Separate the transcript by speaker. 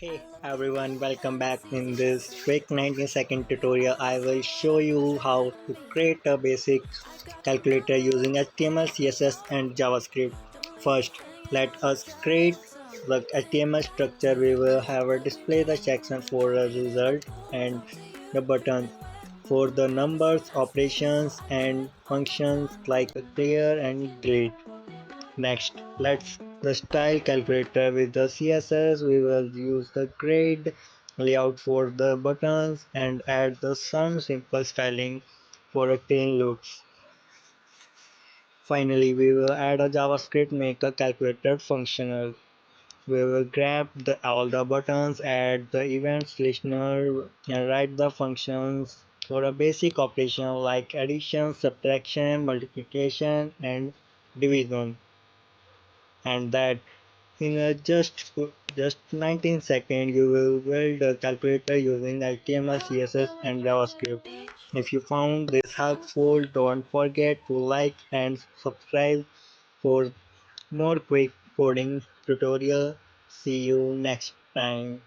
Speaker 1: Hey everyone, welcome back. In this quick 19-second tutorial, I will show you how to create a basic calculator using HTML, CSS and JavaScript. First, let us create the HTML structure. We will have a display the section for a result and the buttons for the numbers, operations and functions like clear and delete. Next, let's the style calculator with the CSS. We will use the grid layout for the buttons and add the some simple styling for a clean looks. Finally, we will add a JavaScript make a calculator functional. We will grab all the buttons, add the events listener, and write the functions for a basic operation like addition, subtraction, multiplication, and division. And that in just 19 seconds, you will build a calculator using HTML, CSS, and JavaScript. If you found this helpful, don't forget to like and subscribe for more quick coding tutorial. See you next time.